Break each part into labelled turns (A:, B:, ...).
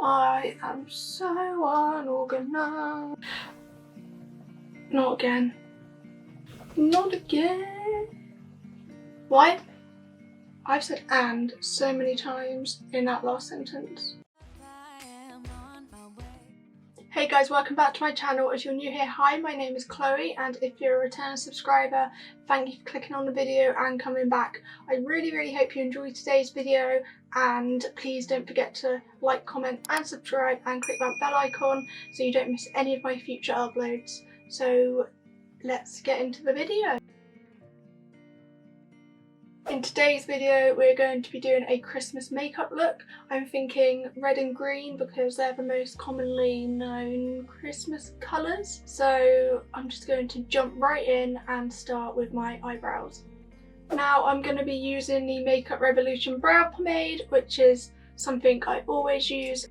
A: I am so unorganized. Not again. Not again. Why? I've said "and" so many times in that last sentence. Hey guys, welcome back to my channel. If you're new here, hi, my name is Chloe, and if you're a return subscriber, thank you for clicking on the video and coming back. I really hope you enjoyed today's video, and please don't forget to like, comment and subscribe and click that bell icon so you don't miss any of my future uploads. So let's get into the video. In today's video, we're going to be doing a Christmas makeup look. I'm thinking red and green because they're the most commonly known Christmas colours. So I'm just going to jump right in and start with my eyebrows. Now I'm going to be using the Makeup Revolution Brow Pomade, which is something I always use.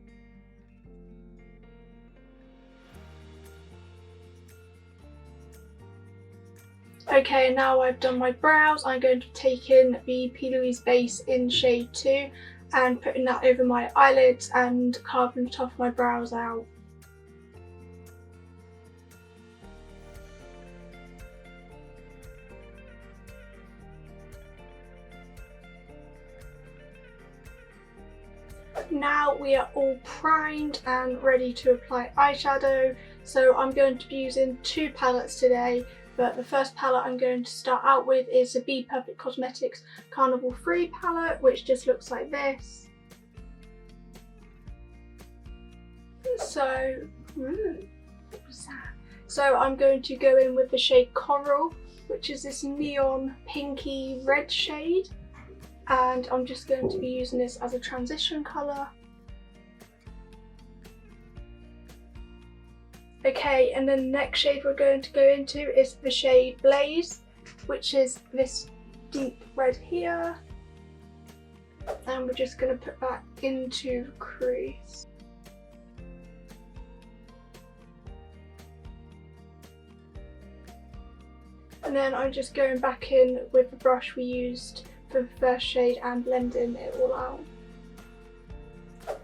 A: Okay, now I've done my brows, I'm going to take in the P. Louise base in shade 2 and putting that over my eyelids and carving the top of my brows out. Now we are all primed and ready to apply eyeshadow, so I'm going to be using two palettes today. But the first palette I'm going to start out with is the Be Perfect Cosmetics Carnival Free palette, which just looks like this. So, what was that? So I'm going to go in with the shade Coral, which is this neon pinky red shade. And I'm just going to be using this as a transition colour. Okay, and then the next shade we're going to go into is the shade Blaze, which is this deep red here. And we're just going to put that into the crease. And then I'm just going back in with the brush we used for the first shade and blending it all out.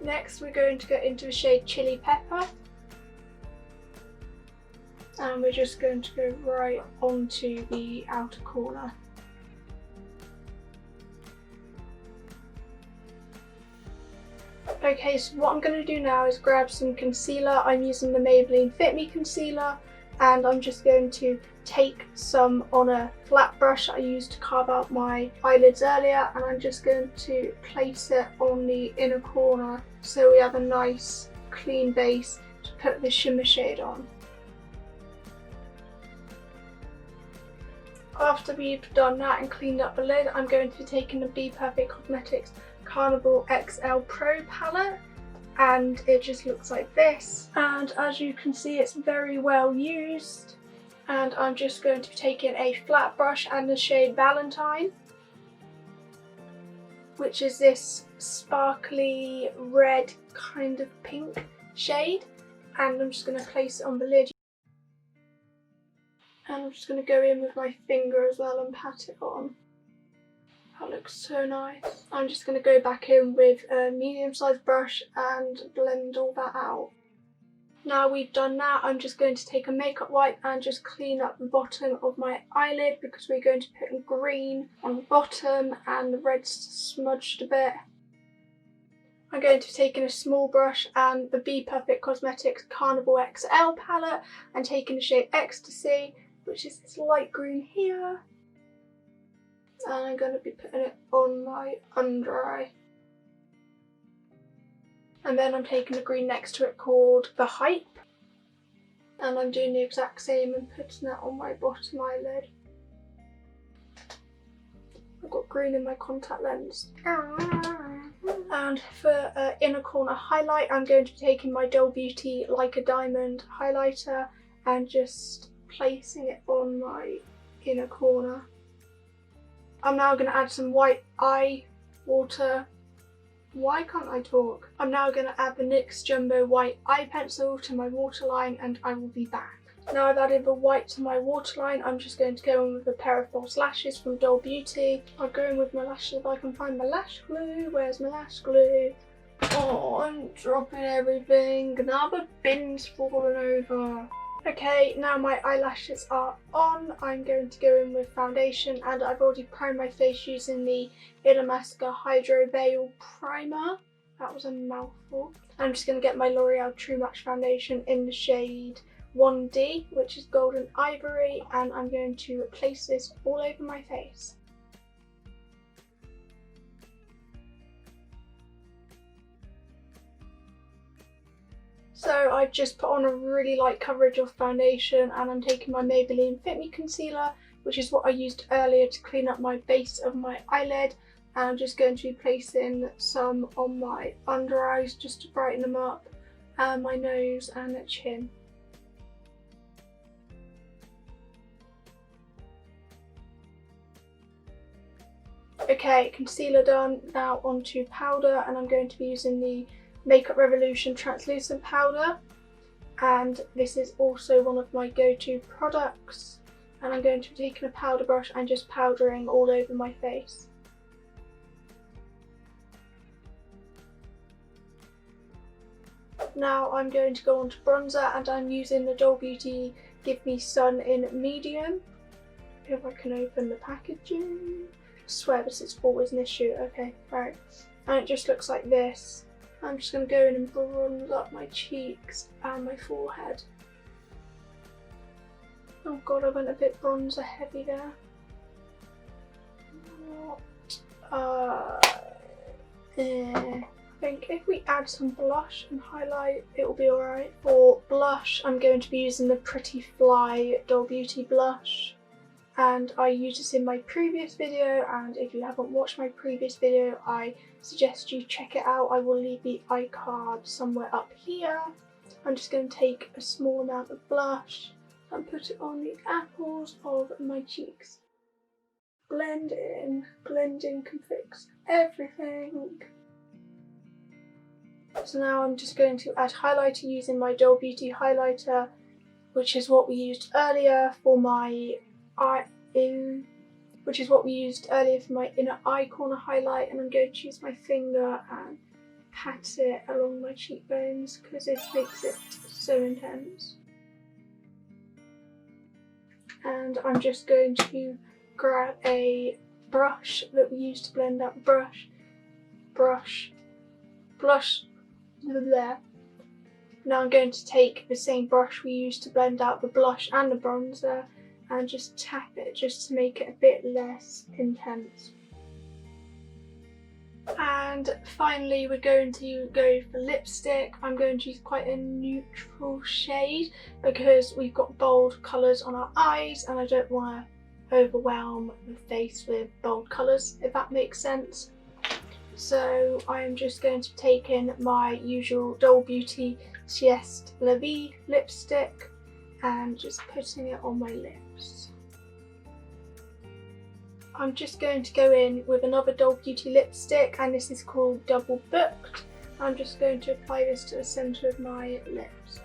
A: Next we're going to go into the shade Chili Pepper. And we're just going to go right onto the outer corner. Okay, so what I'm going to do now is grab some concealer. I'm using the Maybelline Fit Me concealer, and I'm just going to take some on a flat brush I used to carve out my eyelids earlier, and I'm just going to place it on the inner corner so we have a nice clean base to put the shimmer shade on. After we've done that and cleaned up the lid, I'm going to be taking the Be Perfect Cosmetics Carnival XL Pro palette, and it just looks like this. And as you can see, it's very well used. And I'm just going to be taking a flat brush and the shade Valentine, which is this sparkly red kind of pink shade, and I'm just going to place it on the lid. And I'm just going to go in with my finger as well and pat it on. That looks so nice. I'm just going to go back in with a medium-sized brush and blend all that out. Now we've done that, I'm just going to take a makeup wipe and just clean up the bottom of my eyelid because we're going to put in green on the bottom and the red's smudged a bit. I'm going to be taking a small brush and the Be Perfect Cosmetics Carnival XL palette and taking the shade Ecstasy, which is this light green here. And I'm going to be putting it on my under eye. And then I'm taking the green next to it called The Hype. And I'm doing the exact same and putting it on my bottom eyelid. I've got green in my contact lens. And for inner corner highlight, I'm going to be taking my Doll Beauty Like a Diamond highlighter and just placing it on my inner corner. I'm now going to add some white eye water. Why can't I talk? I'm now going to add the NYX Jumbo White Eye Pencil to my waterline, and I will be back. Now I've added the white to my waterline, I'm just going to go in with a pair of false lashes from Doll Beauty. I'll go in with my lashes if I can find my lash glue. Where's my lash glue? Oh, I'm dropping everything. Now the bin's fallen over. Okay, now my eyelashes are on. I'm going to go in with foundation, and I've already primed my face using the Illamasqua Hydro Veil Primer. That was a mouthful. I'm just going to get my L'Oreal True Match foundation in the shade 1D, which is Golden Ivory, and I'm going to place this all over my face. So I've just put on a really light coverage of foundation, and I'm taking my Maybelline Fit Me Concealer, which is what I used earlier to clean up my base of my eyelid, and I'm just going to be placing some on my under eyes just to brighten them up, and my nose and the chin. Okay, concealer done, now onto powder, and I'm going to be using the Makeup Revolution translucent powder, and this is also one of my go-to products, and I'm going to be taking a powder brush and just powdering all over my face. Now I'm going to go on to bronzer, and I'm using the Adobe Beauty Give Me Sun in medium. If I can open the packaging. I swear this is always an issue. Okay, right. And it just looks like this. I'm just going to go in and bronze up my cheeks and my forehead. Oh god, I went a bit bronzer heavy there. I think if we add some blush and highlight, it will be alright. For blush, I'm going to be using the Pretty Fly Doll Beauty blush. And I used this in my previous video, and if you haven't watched my previous video, I suggest you check it out. I will leave the iCard somewhere up here. I'm just going to take a small amount of blush and put it on the apples of my cheeks. Blend in. Blending can fix everything. So now I'm just going to add highlighter using my Doll Beauty highlighter, which is what we used earlier for my inner eye corner highlight, and I'm going to use my finger and pat it along my cheekbones because it makes it so intense. And I'm just going to grab a brush that we used to blend out blush. Now I'm going to take the same brush we used to blend out the blush and the bronzer and just tap it just to make it a bit less intense. And finally we're going to go for lipstick. I'm going to use quite a neutral shade because we've got bold colours on our eyes and I don't want to overwhelm the face with bold colours, if that makes sense. So I'm just going to take in my usual Doll Beauty Sieste La Vie lipstick and just putting it on my lips. I'm just going to go in with another Doll Beauty lipstick, and this is called Double Booked. I'm just going to apply this to the centre of my lips.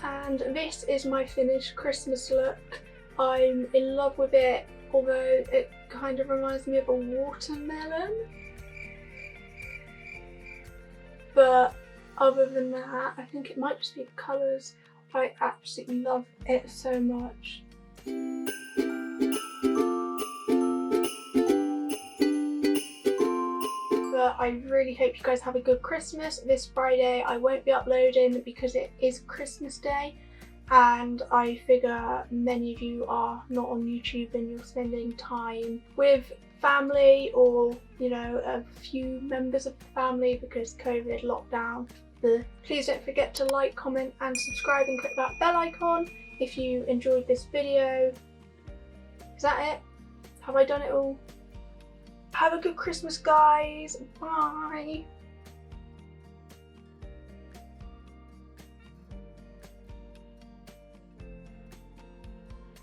A: And this is my finished Christmas look. I'm in love with it, although it kind of reminds me of a watermelon. But other than that, I think it might just be the colours. I absolutely love it so much. But I really hope you guys have a good Christmas. This Friday I won't be uploading because it is Christmas Day, and I figure many of you are not on YouTube and you're spending time with family or, you know, a few members of the family because COVID lockdown. Please don't forget to like, comment and subscribe and click that bell icon if you enjoyed this video. Is that it? Have I done it all? Have a good Christmas, guys. Bye.